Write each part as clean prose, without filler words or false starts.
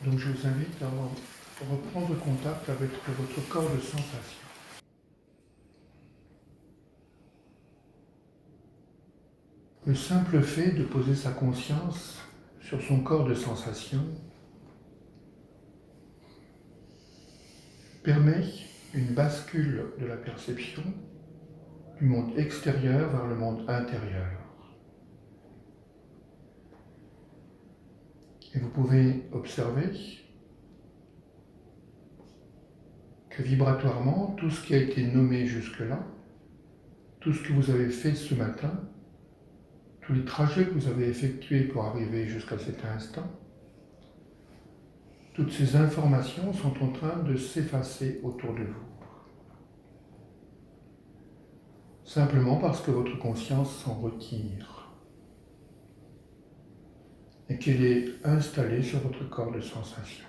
Donc je vous invite à reprendre contact avec votre corps de sensation. Le simple fait de poser sa conscience sur son corps de sensation permet une bascule de la perception du monde extérieur vers le monde intérieur. Et vous pouvez observer que vibratoirement, tout ce qui a été nommé jusque-là, tout ce que vous avez fait ce matin, tous les trajets que vous avez effectués pour arriver jusqu'à cet instant, toutes ces informations sont en train de s'effacer autour de vous. Simplement parce que votre conscience s'en retire et qu'elle est installée sur votre corps de sensation.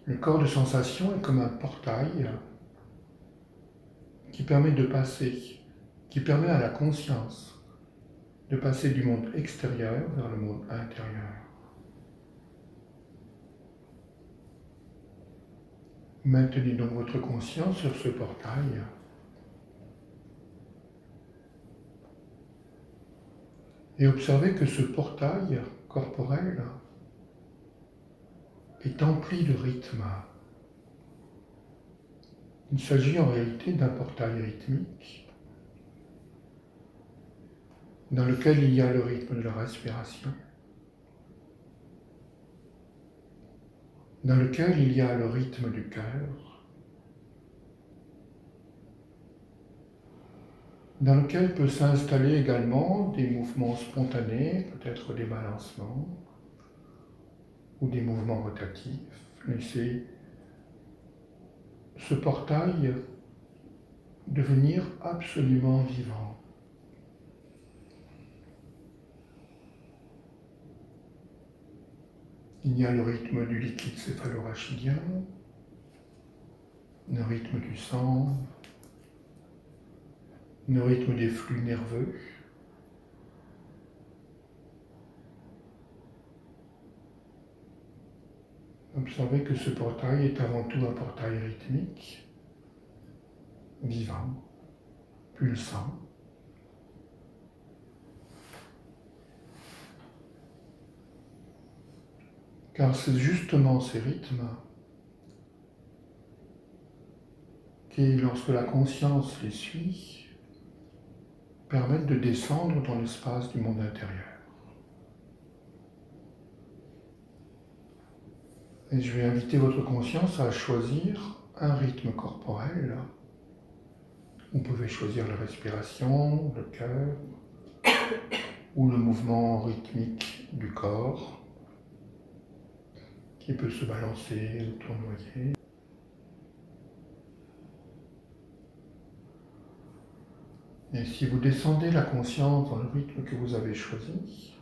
Le corps de sensation est comme un portail qui permet de passer, qui permet à la conscience de passer du monde extérieur vers le monde intérieur. Maintenez donc votre conscience sur ce portail et observez que ce portail corporel est empli de rythme. Il s'agit en réalité d'un portail rythmique dans lequel il y a le rythme de la respiration, dans lequel il y a le rythme du cœur, dans lequel peut s'installer également des mouvements spontanés, peut-être des balancements ou des mouvements rotatifs. Laissez ce portail devenir absolument vivant. Il y a le rythme du liquide céphalorachidien, le rythme du sang, le rythme des flux nerveux. Observez que ce portail est avant tout un portail rythmique, vivant, pulsant. Car c'est justement ces rythmes qui, lorsque la conscience les suit, permettent de descendre dans l'espace du monde intérieur. Et je vais inviter votre conscience à choisir un rythme corporel. Vous pouvez choisir la respiration, le cœur, ou le mouvement rythmique du corps, qui peut se balancer ou tournoyer. Et si vous descendez la conscience dans le rythme que vous avez choisi,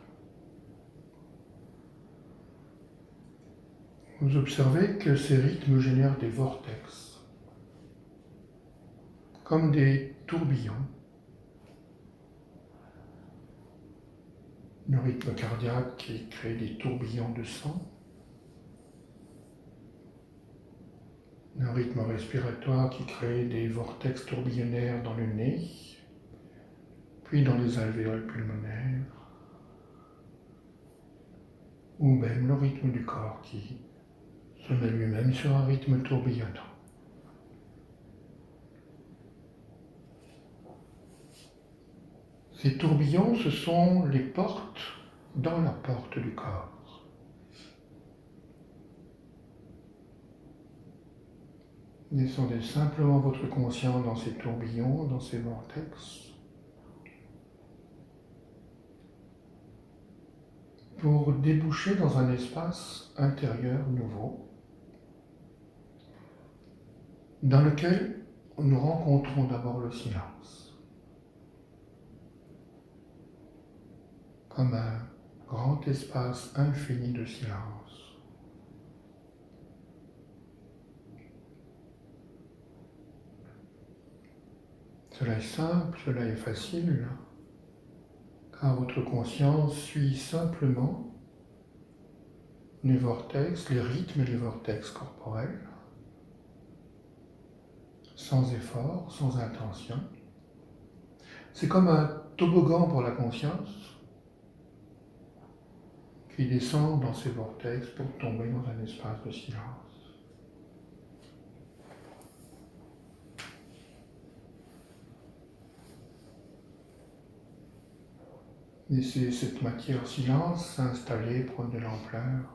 vous observez que ces rythmes génèrent des vortex, comme des tourbillons. Le rythme cardiaque qui crée des tourbillons de sang, le rythme respiratoire qui crée des vortex tourbillonnaires dans le nez, puis dans les alvéoles pulmonaires, ou même le rythme du corps qui se met lui-même sur un rythme tourbillonnant. Ces tourbillons, ce sont les portes dans la porte du corps. Descendez simplement votre conscience dans ces tourbillons, dans ces vortex, pour déboucher dans un espace intérieur nouveau, dans lequel nous rencontrons d'abord le silence, comme un grand espace infini de silence. Cela est simple, cela est facile, car votre conscience suit simplement les vortex, les rythmes et les vortex corporels, sans effort, sans intention. C'est comme un toboggan pour la conscience qui descend dans ces vortex pour tomber dans un espace de silence. Laissez cette matière silence s'installer, prendre de l'ampleur.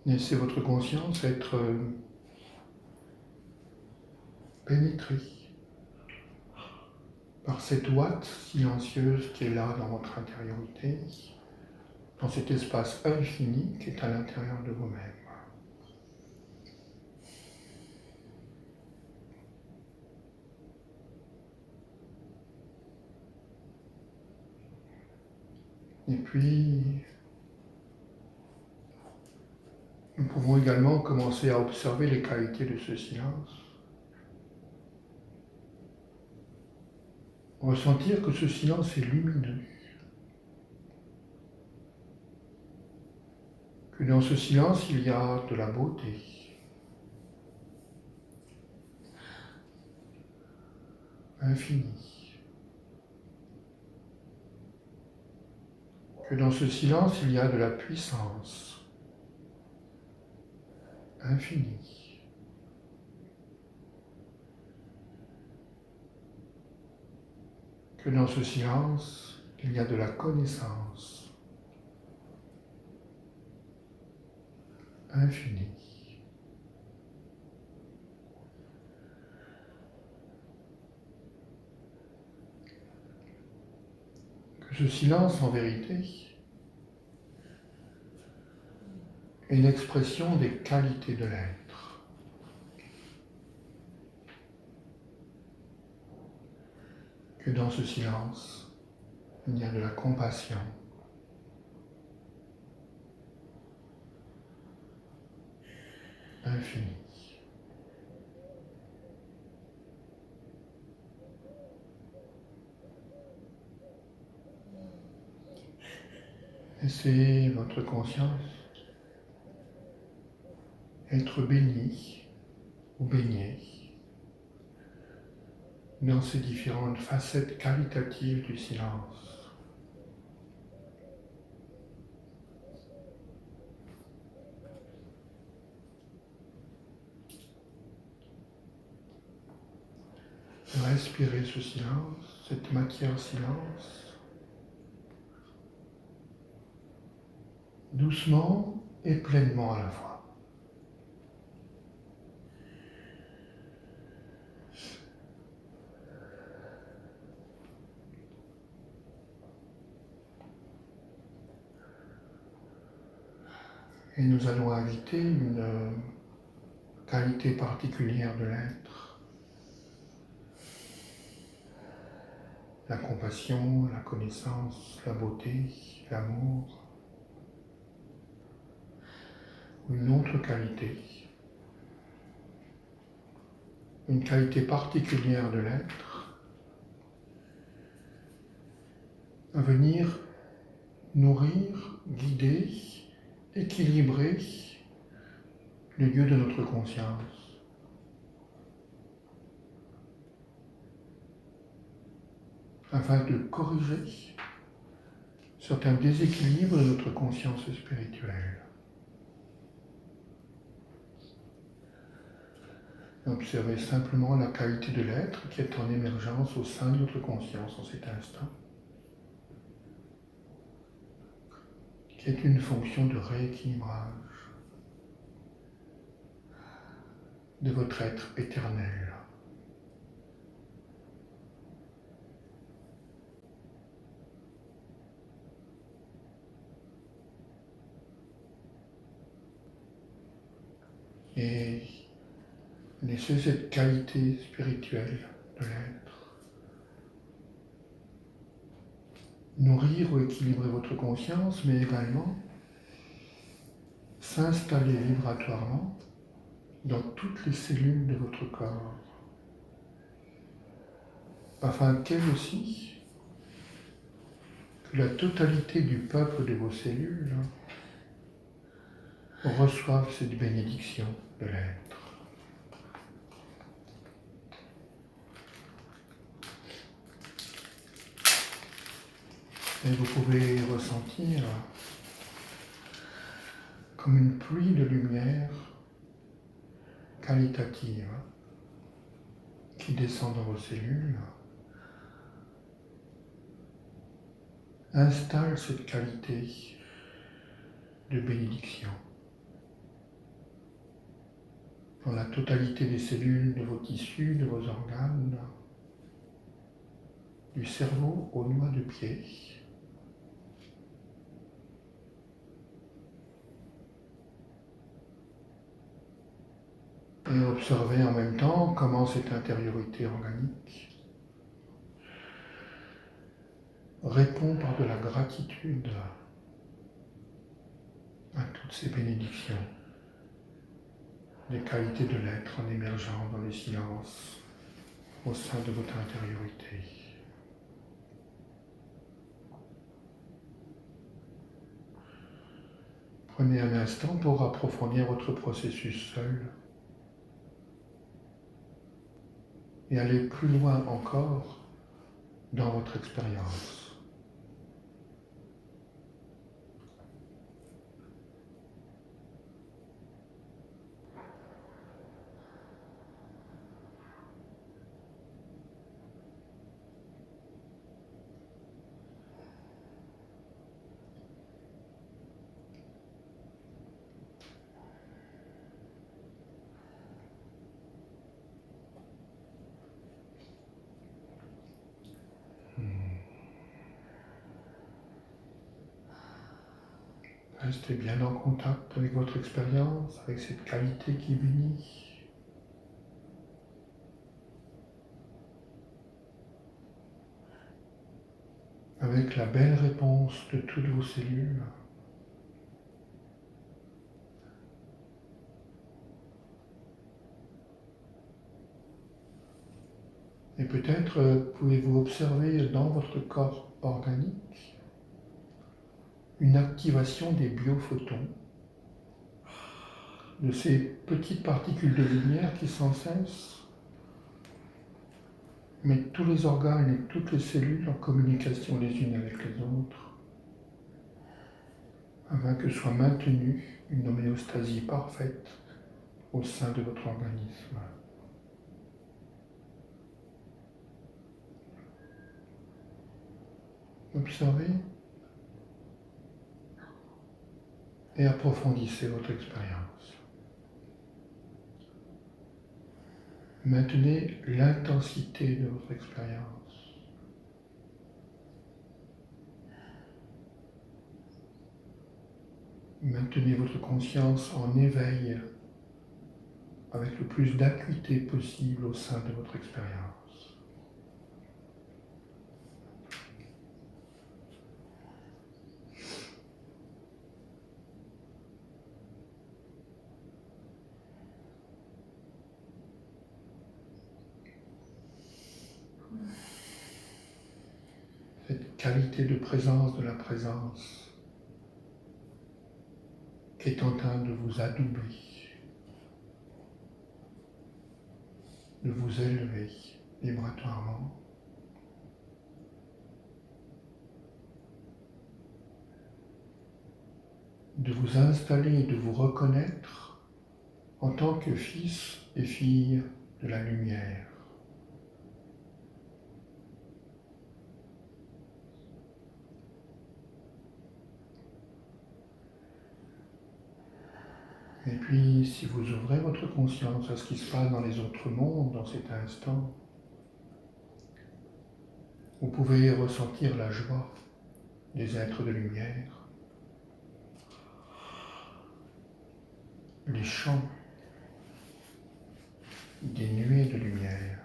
Laissez votre conscience être pénétrée par cette ouate silencieuse qui est là dans votre intériorité, dans cet espace infini qui est à l'intérieur de vous-même. Et puis, nous pouvons également commencer à observer les qualités de ce silence. Ressentir que ce silence est lumineux. Que dans ce silence, il y a de la beauté. Infinie. Que dans ce silence, il y a de la puissance. Infinie. Que dans ce silence, il y a de la connaissance. Infinie. Que ce silence, en vérité, est une expression des qualités de l'être. Que dans ce silence, il y a de la compassion. Infinie. Laissez votre conscience être bénie ou baignée dans ces différentes facettes qualitatives du silence. Respirez ce silence, cette matière silence, doucement et pleinement à la fois. Et nous allons inviter une qualité particulière de l'être. La compassion, la connaissance, la beauté, l'amour. Une autre qualité. Une qualité particulière de l'être. À venir nourrir, guider, équilibrer le lieu de notre conscience. Afin de corriger certains déséquilibres de notre conscience spirituelle. Observez simplement la qualité de l'être qui est en émergence au sein de notre conscience en cet instant, qui est une fonction de rééquilibrage de votre être éternel. Et laissez cette qualité spirituelle de l'être nourrir ou équilibrer votre conscience, mais également s'installer vibratoirement dans toutes les cellules de votre corps, afin qu'elles aussi, que la totalité du peuple de vos cellules reçoivent cette bénédiction de l'être. Et vous pouvez ressentir comme une pluie de lumière qualitative qui descend dans vos cellules, installe cette qualité de bénédiction dans la totalité des cellules de vos tissus, de vos organes, du cerveau aux doigts de pied. Et observez en même temps comment cette intériorité organique répond par de la gratitude à toutes ces bénédictions, des qualités de l'être en émergeant dans le silence au sein de votre intériorité. Prenez un instant pour approfondir votre processus seul et aller plus loin encore dans votre expérience. Restez bien en contact avec votre expérience, avec cette qualité qui bénit. Avec la belle réponse de toutes vos cellules. Et peut-être pouvez-vous observer dans votre corps organique une activation des biophotons, de ces petites particules de lumière qui sans cesse mettent tous les organes et toutes les cellules en communication les unes avec les autres, afin que soit maintenue une homéostasie parfaite au sein de votre organisme. Observez et approfondissez votre expérience. Maintenez l'intensité de votre expérience. Maintenez votre conscience en éveil avec le plus d'acuité possible au sein de votre expérience. Cette qualité de présence de la présence qui est en train de vous adouber, de vous élever vibratoirement, de vous installer et de vous reconnaître en tant que fils et fille de la lumière. Et puis, si vous ouvrez votre conscience à ce qui se passe dans les autres mondes dans cet instant, vous pouvez ressentir la joie des êtres de lumière, les chants des nuées de lumière,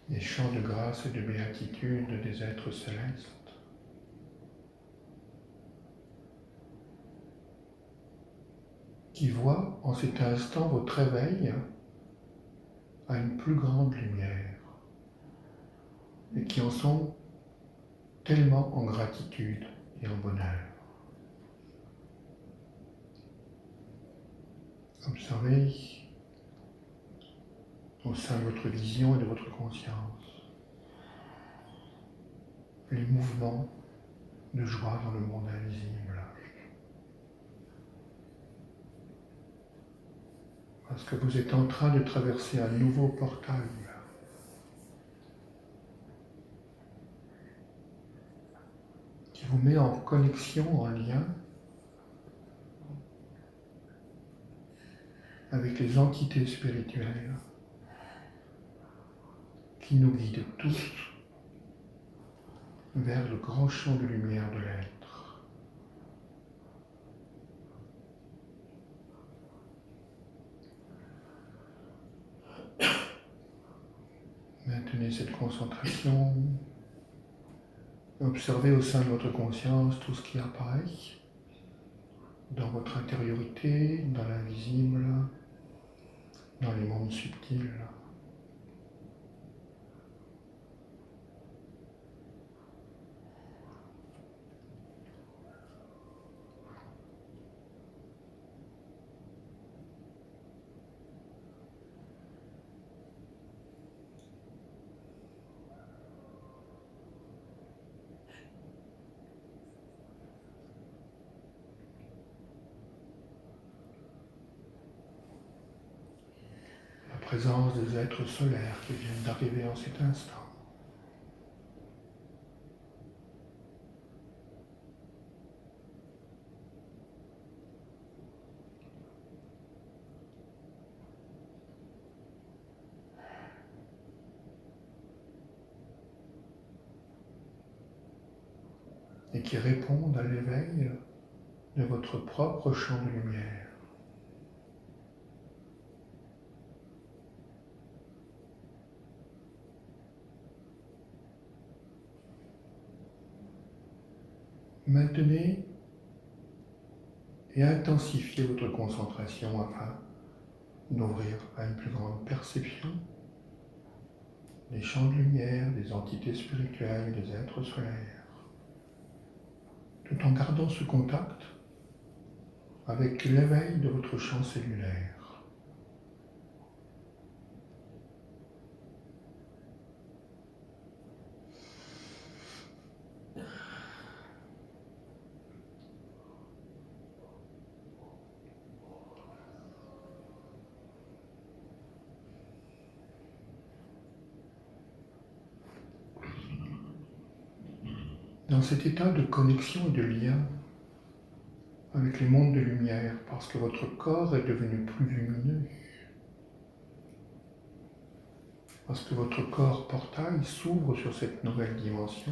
les chants de grâce et de béatitude des êtres célestes. Qui voient en cet instant votre réveil à une plus grande lumière et qui en sont tellement en gratitude et en bonheur. Observez au sein de votre vision et de votre conscience les mouvements de joie dans le monde invisible. Parce que vous êtes en train de traverser un nouveau portail qui vous met en connexion, en lien avec les entités spirituelles qui nous guident tous vers le grand champ de lumière de l'être. Maintenez cette concentration. Observez au sein de votre conscience tout ce qui apparaît dans votre intériorité, dans l'invisible, dans les mondes subtils. La présence des êtres solaires qui viennent d'arriver en cet instant. Et qui répondent à l'éveil de votre propre champ de lumière. Maintenez et intensifiez votre concentration afin d'ouvrir à une plus grande perception des champs de lumière, des entités spirituelles, des êtres solaires, tout en gardant ce contact avec l'éveil de votre champ cellulaire. Dans cet état de connexion et de lien avec les mondes de lumière, parce que votre corps est devenu plus lumineux, parce que votre corps portail s'ouvre sur cette nouvelle dimension,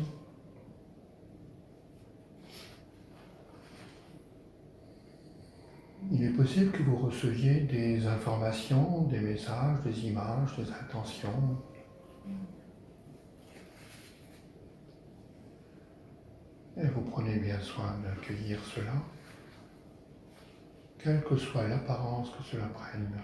il est possible que vous receviez des informations, des messages, des images, des intentions. Et vous prenez bien soin d'accueillir cela, quelle que soit l'apparence que cela prenne.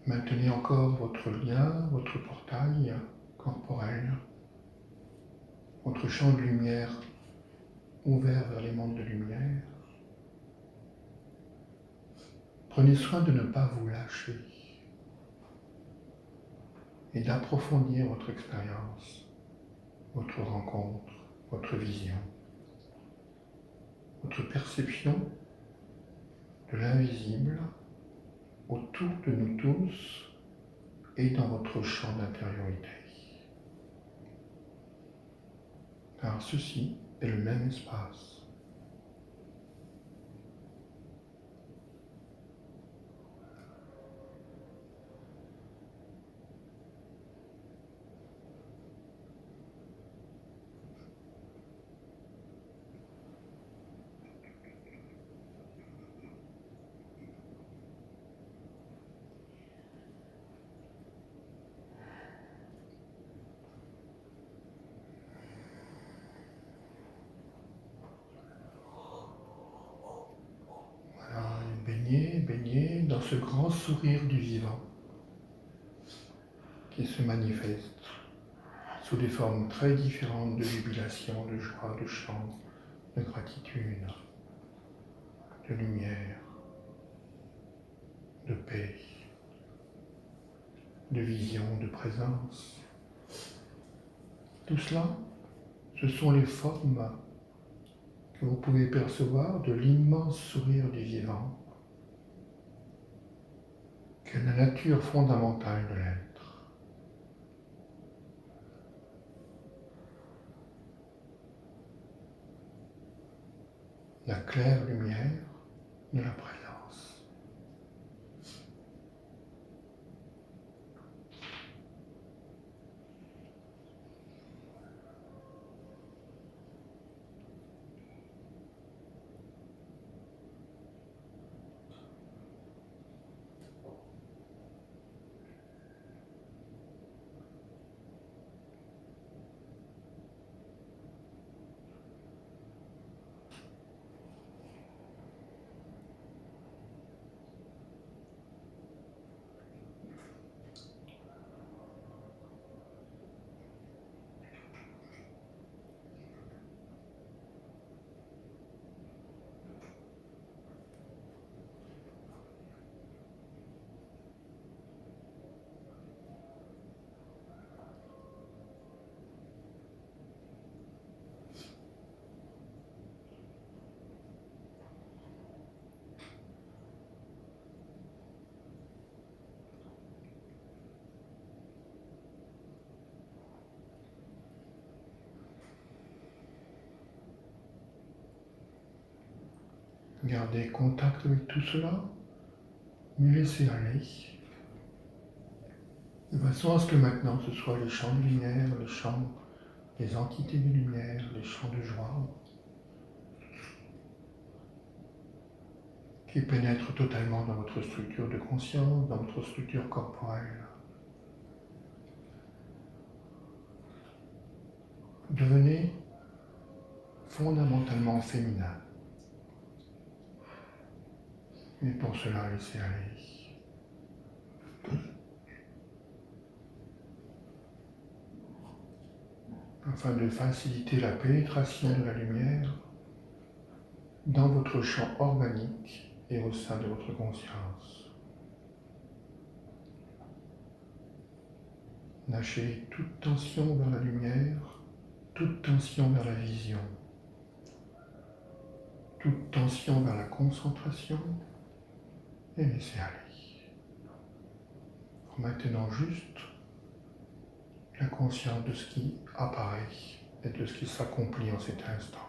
Maintenez encore votre lien, votre portail corporel, votre champ de lumière ouvert vers les mondes de lumière. Prenez soin de ne pas vous lâcher et d'approfondir votre expérience, votre rencontre, votre vision, votre perception de l'invisible autour de nous tous et dans votre champ d'intériorité. Car ceci est le même espace. ce grand sourire du vivant qui se manifeste sous des formes très différentes de jubilation, de joie, de chant, de gratitude, de lumière, de paix, de vision, de présence. Tout cela, ce sont les formes que vous pouvez percevoir de l'immense sourire du vivant, qui est la nature fondamentale de l'être. La claire lumière de la présence. Gardez contact avec tout cela, mais laissez aller, de façon à ce que maintenant ce soit les champs de lumière, les champs des entités de lumière, les champs de joie, qui pénètrent totalement dans votre structure de conscience, dans votre structure corporelle. Devenez fondamentalement féminin. Mais pour cela, laissez aller. Afin de faciliter la pénétration de la lumière dans votre champ organique et au sein de votre conscience. Lâchez toute tension vers la lumière, toute tension vers la vision, toute tension vers la concentration et laissez aller. Maintenant juste la conscience de ce qui apparaît et de ce qui s'accomplit en cet instant.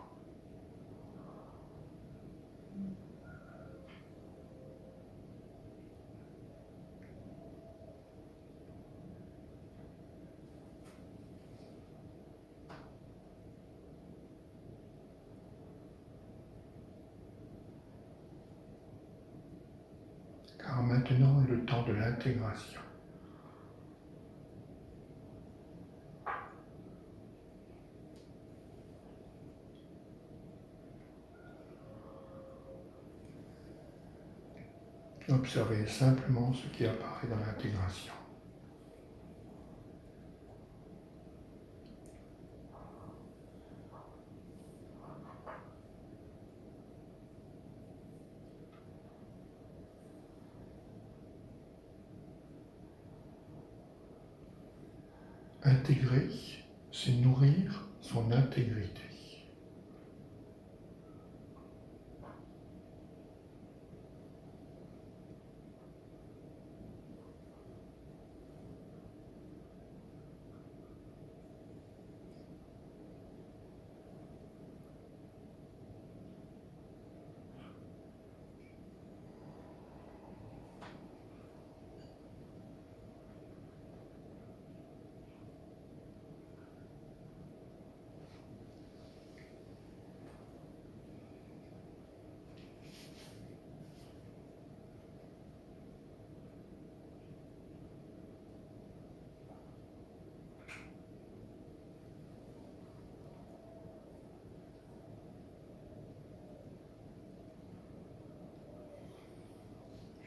Car maintenant est le temps de l'intégration. Observez simplement ce qui apparaît dans l'intégration. Intégrer, c'est nourrir son intégrité.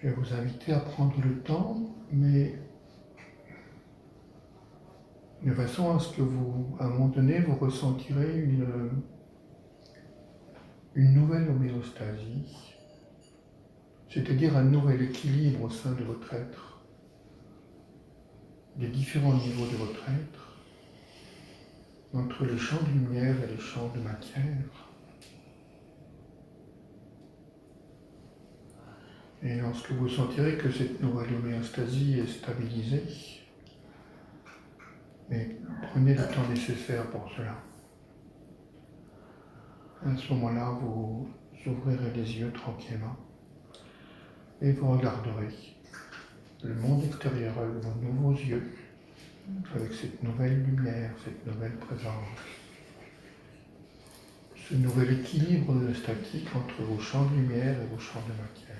Je vais vous inviter à prendre le temps, mais de façon à ce que vous, à un moment donné, vous ressentirez une nouvelle homéostasie, c'est-à-dire un nouvel équilibre au sein de votre être, des différents niveaux de votre être, entre les champs de lumière et les champs de matière. Et lorsque vous sentirez que cette nouvelle homéostasie est stabilisée, mais prenez le temps nécessaire pour cela. À ce moment-là, vous ouvrirez les yeux tranquillement et vous regarderez le monde extérieur avec vos nouveaux yeux, avec cette nouvelle lumière, cette nouvelle présence, ce nouvel équilibre statique entre vos champs de lumière et vos champs de matière.